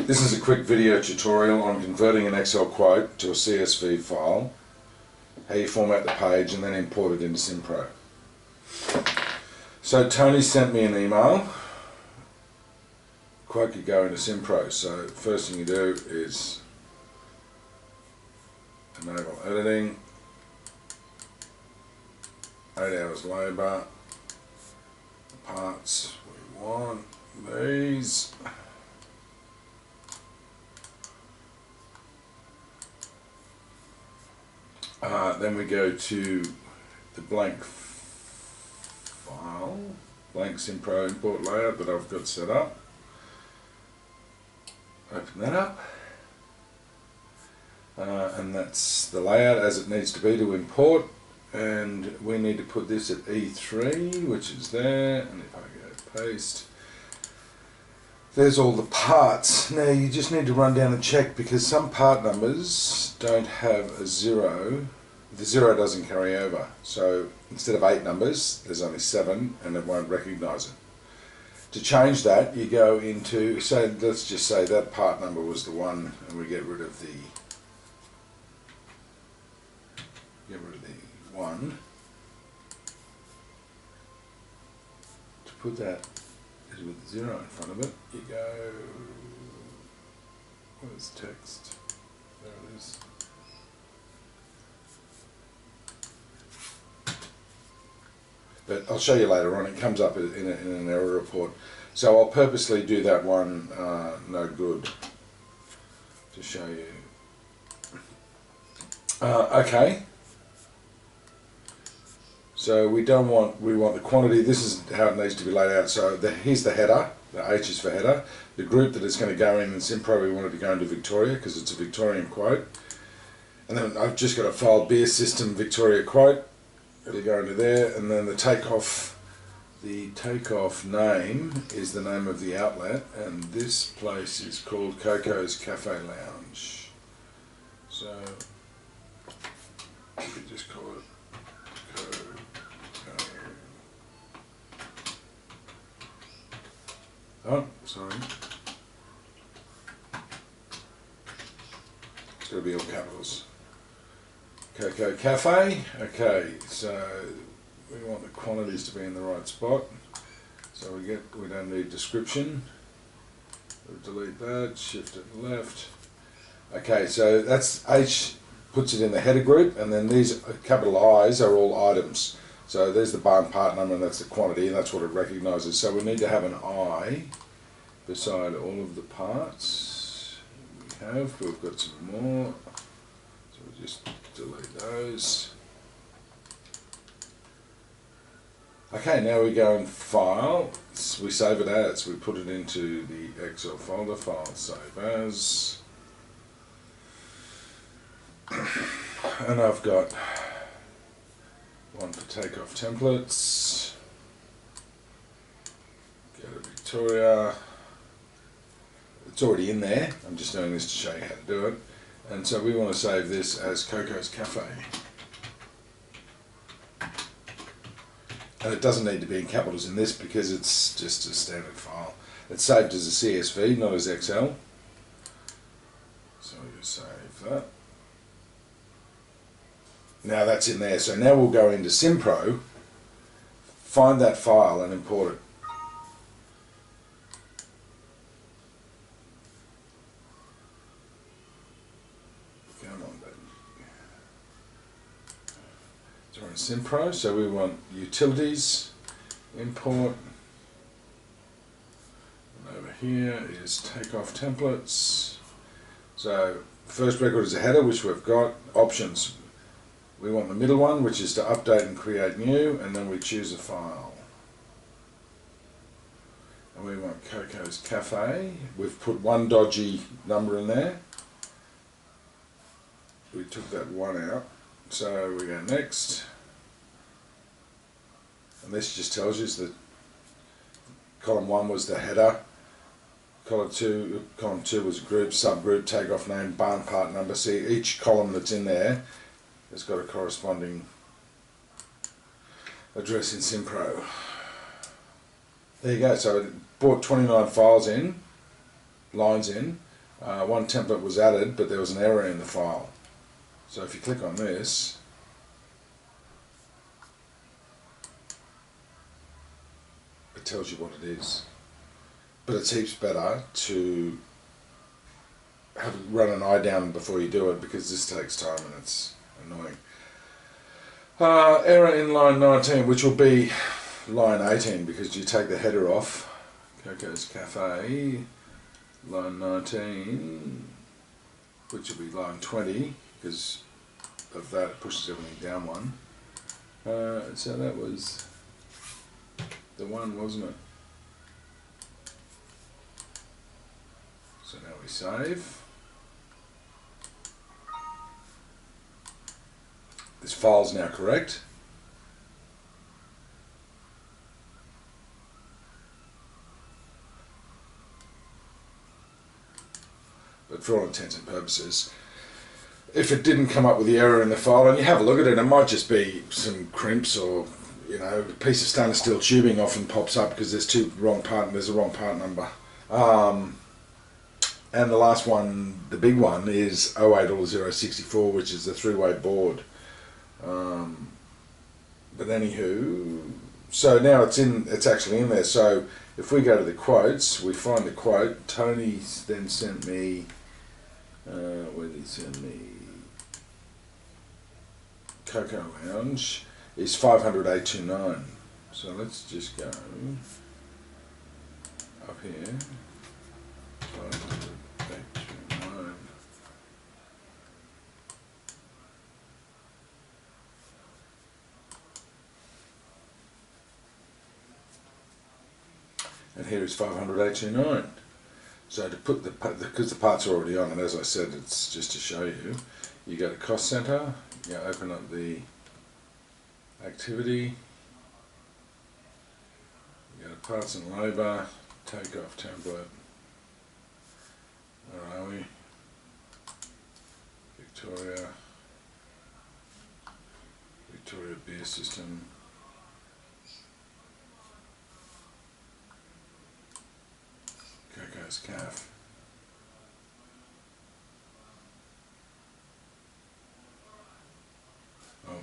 This is a quick video tutorial on converting an Excel quote to a CSV file, how you format the page and then import it into simPRO. So Tony sent me an email. Quote could go into simPRO. So first thing you do is enable editing, 8 hours labour, parts we want, these. Then we go to the blank file, blank simPRO import layout that I've got set up. Open that up, and that's the layout as it needs to be to import, and we need to put this at E3, which is there, and if I go paste, there's all the parts. Now you just need to run down and check because some part numbers don't have a 0. The 0 doesn't carry over. So instead of 8 numbers, there's only 7 and it won't recognise it. To change that, you go into, say, let's just say that part number was the 1 and we get rid of the 1. To put that is with 0 in front of it, you go, where's text? There it is. But I'll show you later on, it comes up in an error report. So I'll purposely do that one no good to show you. Okay. So we want the quantity. This is how it needs to be laid out. So here's the header. The H is for header. The group that it's going to go in simPRO, we want it to go into Victoria because it's a Victorian quote. And then I've just got a file beer system Victoria quote. It'll go into there, and then the takeoff name is the name of the outlet, and this place is called Coco's Cafe Lounge. So we could just call it Coco. Oh, sorry. It's got to be all capitals. Coco Cafe. Okay, so we want the quantities to be in the right spot. So we don't need description. We'll delete that, shift it left. Okay, so that's H puts it in the header group, and then these capital I's are all items. So there's the barn part number, and that's the quantity, and that's what it recognises. So we need to have an I beside all of the parts. We've got some more. So we'll just delete those. Okay, now we go in File, we save it as, we put it into the Excel folder, File, Save As. And I've got one for takeoff templates. Go to Victoria. It's already in there, I'm just doing this to show you how to do it. And so we want to save this as Coco's Cafe. And it doesn't need to be in capitals in this because it's just a standard file. It's saved as a CSV, not as Excel. So we just save that. Now that's in there. So now we'll go into simPRO, find that file and import it. So we're in simPRO, so we want utilities, import, and over here is takeoff templates. So first record is a header, which we've got. Options, we want the middle one, which is to update and create new, and then we choose a file. And we want Coco's Cafe. We've put one dodgy number in there. We took that 1 out. So we go next, and this just tells you that column 1 was the header, column 2 was group, subgroup, takeoff name, barn part number. See, each column that's in there has got a corresponding address in simPRO. There you go. So it brought 29 files in, lines in, one template was added, but there was an error in the file. So if you click on this, it tells you what it is. But it's heaps better to run an eye down before you do it, because this takes time and it's annoying. Error in line 19, which will be line 18 because you take the header off. Coco's Cafe, line 19, which will be line 20 because of that, it pushes everything down one. So that was the one, wasn't it? So now we save. This file's now correct. But for all intents and purposes, if it didn't come up with the error in the file, and you have a look at it, it might just be some crimps, or a piece of stainless steel tubing often pops up because there's there's a wrong part number. And the last one, the big one, is 080064, which is the 3-way board. But anywho, so now it's actually in there. So if we go to the quotes, we find the quote. Tony then sent me, where did he send me? Cocoa Lounge is 500,829. So let's just go up here. 500,829. And here is 500,829. So to put because the parts are already on, and as I said, it's just to show you, you go to cost center, you open up the activity, you go to parts and labour, take off template, where are we? Victoria beer system. Coco's Calf.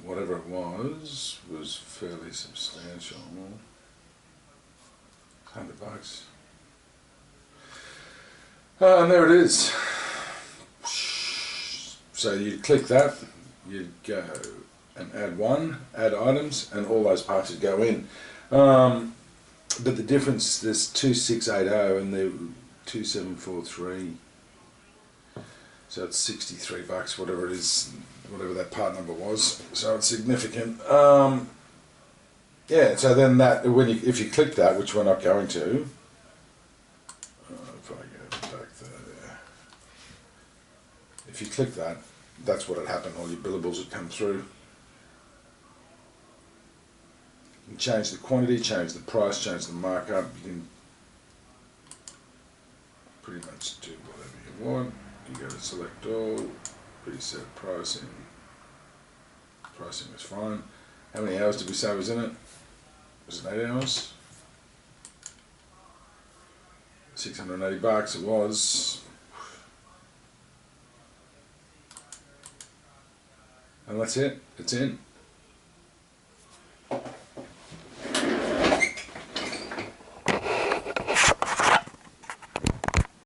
Whatever it was fairly substantial. $100. And there it is. So you click that, you go and add items, and all those parts would go in. But the difference, there's 2680 and the 2743. So it's $63, whatever it is, whatever that part number was. So it's significant. Yeah. So then that, if you click that, which we're not going to, if I go back there, if you click that, that's what had happened. All your billables would come through. You can change the quantity, change the price, change the markup. You can pretty much do whatever you want. You go to select all, preset pricing. Pricing is fine. How many hours did we say was in it? Was it 8 hours? $680 it was. And that's it. It's in.